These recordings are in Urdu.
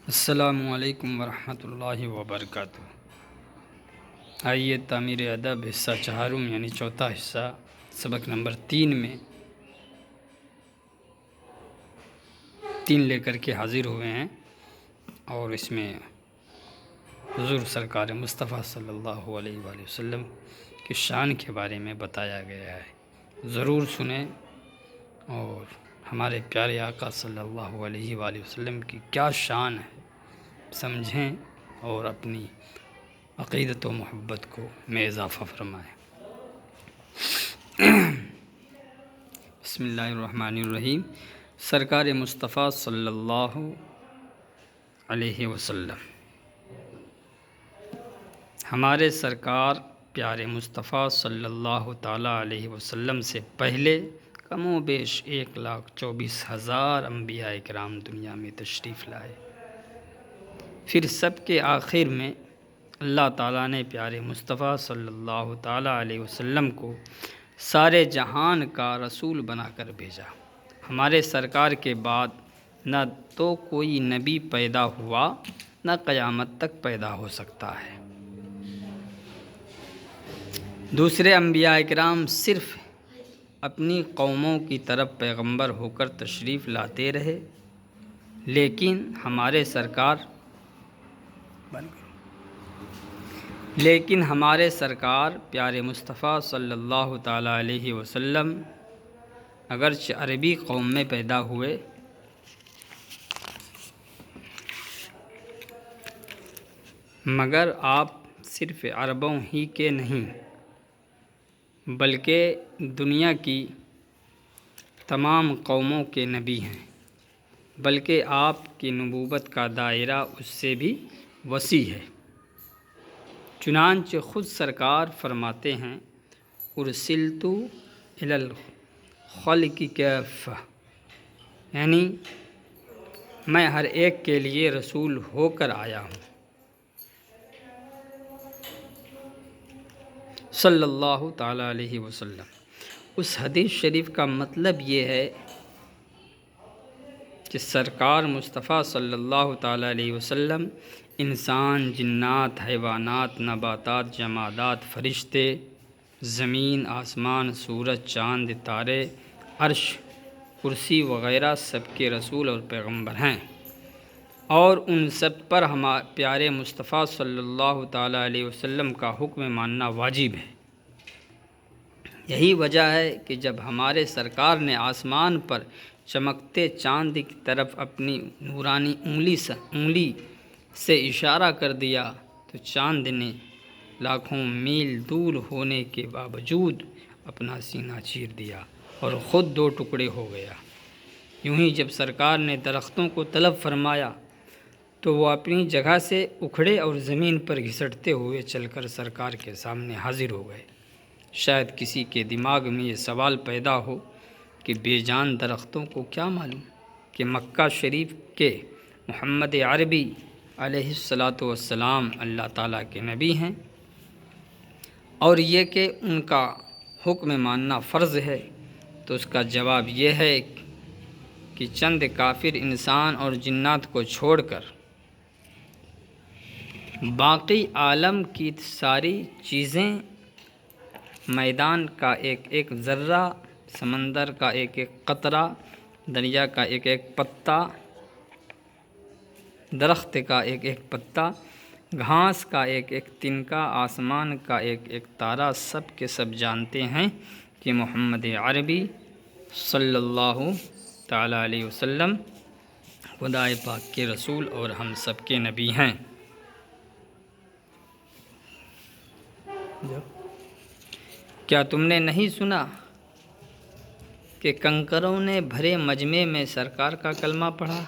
السلام علیکم ورحمۃ اللہ وبرکاتہ۔ آئیے تعمیر ادب حصہ چہارم یعنی چوتھا حصہ سبق نمبر 3 میں 3 لے کر کے حاضر ہوئے ہیں، اور اس میں حضور سرکار مصطفیٰ صلی اللہ علیہ وآلہ وسلم کی شان کے بارے میں بتایا گیا ہے۔ ضرور سنیں اور ہمارے پیارے آقا صلی اللہ علیہ وآلہ وسلم کی کیا شان ہے سمجھیں اور اپنی عقیدت و محبت کو میں اضافہ فرمائیں۔ بسم اللہ الرحمن الرحیم۔ سرکار مصطفیٰ صلی اللہ علیہ وسلم، ہمارے سرکار پیارے مصطفیٰ صلی اللہ تعالیٰ علیہ وسلم سے پہلے کم و بیش 1,24,000 انبیاء کرام دنیا میں تشریف لائے۔ پھر سب کے آخر میں اللہ تعالیٰ نے پیارے مصطفیٰ صلی اللہ تعالیٰ علیہ وسلم کو سارے جہان کا رسول بنا کر بھیجا۔ ہمارے سرکار کے بعد نہ تو کوئی نبی پیدا ہوا نہ قیامت تک پیدا ہو سکتا ہے۔ دوسرے انبیاء کرام صرف اپنی قوموں کی طرف پیغمبر ہو کر تشریف لاتے رہے، لیکن ہمارے سرکار پیارے مصطفیٰ صلی اللہ تعالیٰ علیہ وسلم اگرچہ عربی قوم میں پیدا ہوئے، مگر آپ صرف عربوں ہی کے نہیں بلکہ دنیا کی تمام قوموں کے نبی ہیں، بلکہ آپ کی نبوت کا دائرہ اس سے بھی وسیع ہے۔ چنانچہ خود سرکار فرماتے ہیں، ارسلت الی الخلق کافہ، یعنی میں ہر ایک کے لیے رسول ہو کر آیا ہوں۔ صلی اللہ تعالیٰ علیہ وسلم۔ اس حدیث شریف کا مطلب یہ ہے کہ سرکار مصطفیٰ صلی اللہ تعالیٰ علیہ وسلم انسان، جنات، حیوانات، نباتات، جمادات، فرشتے، زمین، آسمان، سورج، چاند، تارے، عرش، کرسی وغیرہ سب کے رسول اور پیغمبر ہیں، اور ان سب پر ہمارے پیارے مصطفیٰ صلی اللہ تعالیٰ علیہ وسلم کا حکم ماننا واجب ہے۔ یہی وجہ ہے کہ جب ہمارے سرکار نے آسمان پر چمکتے چاند کی طرف اپنی نورانی انگلی سے اشارہ کر دیا تو چاند نے لاکھوں میل دور ہونے کے باوجود اپنا سینہ چیر دیا اور خود 2 ٹکڑے ہو گیا۔ یوں ہی جب سرکار نے درختوں کو طلب فرمایا تو وہ اپنی جگہ سے اکھڑے اور زمین پر گھسٹتے ہوئے چل کر سرکار کے سامنے حاضر ہو گئے۔ شاید کسی کے دماغ میں یہ سوال پیدا ہو کہ بے جان درختوں کو کیا معلوم کہ مکہ شریف کے محمد عربی علیہ السلام اللہ تعالیٰ کے نبی ہیں، اور یہ کہ ان کا حکم ماننا فرض ہے۔ تو اس کا جواب یہ ہے کہ چند کافر انسان اور جنات کو چھوڑ کر باقی عالم کی ساری چیزیں، میدان کا ایک ایک ذرہ، سمندر کا ایک ایک قطرہ، دریا کا ایک ایک پتا، درخت کا ایک ایک پتا، گھاس کا ایک ایک تنکا، آسمان کا ایک ایک تارہ، سب کے سب جانتے ہیں کہ محمد عربی صلی اللہ تعالیٰ علیہ وسلم خدائے پاک کے رسول اور ہم سب کے نبی ہیں۔ کیا تم نے نہیں سنا کہ کنکروں نے بھرے مجمع میں سرکار کا کلمہ پڑھا؟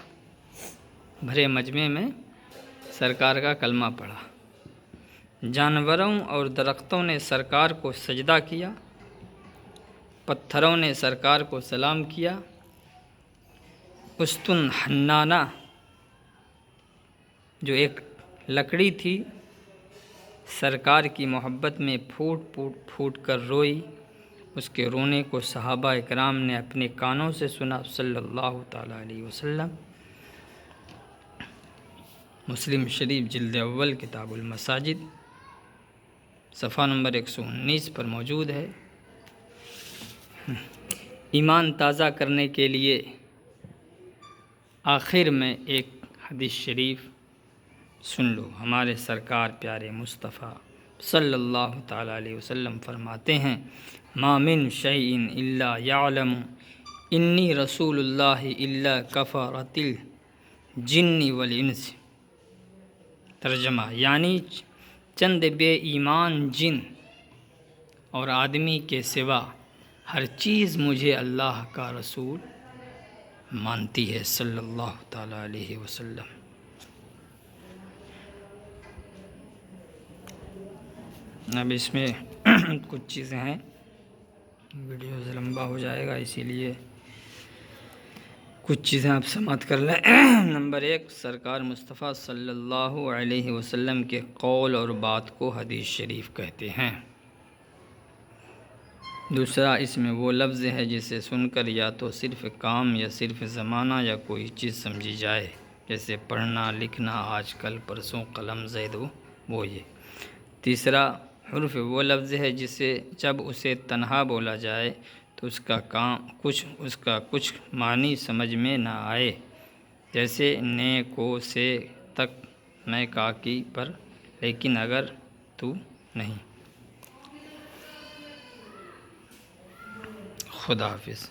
بھرے مجمع میں سرکار کا کلمہ پڑھا۔ جانوروں اور درختوں نے سرکار کو سجدہ کیا، پتھروں نے سرکار کو سلام کیا۔ استن حنانہ جو ایک لکڑی تھی، سرکار کی محبت میں پھوٹ کر روئی۔ اس کے رونے کو صحابہ اکرام نے اپنے کانوں سے سنا، صلی اللہ تعالیٰ علیہ وسلم۔ مسلم شریف جلد اول کتاب المساجد صفحہ نمبر 119 پر موجود ہے۔ ایمان تازہ کرنے کے لیے آخر میں ایک حدیث شریف سن لو۔ ہمارے سرکار پیارے مصطفیٰ صلی اللہ تعالیٰ علیہ وسلم فرماتے ہیں، ما من شیء الا یعلم انی رسول اللہ الا کفرت الجن والانس۔ ترجمہ یعنی چند بے ایمان جن اور آدمی کے سوا ہر چیز مجھے اللہ کا رسول مانتی ہے صلی اللہ تعالیٰ علیہ وسلم۔ اب اس میں کچھ چیزیں ہیں، ویڈیو لمبا ہو جائے گا، اسی لیے کچھ چیزیں آپ سماعت کر لیں۔ نمبر 1، سرکار مصطفیٰ صلی اللہ علیہ وسلم کے قول اور بات کو حدیث شریف کہتے ہیں۔ دوسرا، اس میں وہ لفظ ہے جسے سن کر یا تو صرف کام یا صرف زمانہ یا کوئی چیز سمجھی جائے، جیسے پڑھنا لکھنا، آج کل پرسوں قلم زید وہ یہ۔ تیسرا، حرف وہ لفظ ہے جسے جب اسے تنہا بولا جائے تو اس کا کچھ معنی سمجھ میں نہ آئے، جیسے نے کو سے تک، میں کاکی پر، لیکن اگر تو نہیں۔ خدا حافظ۔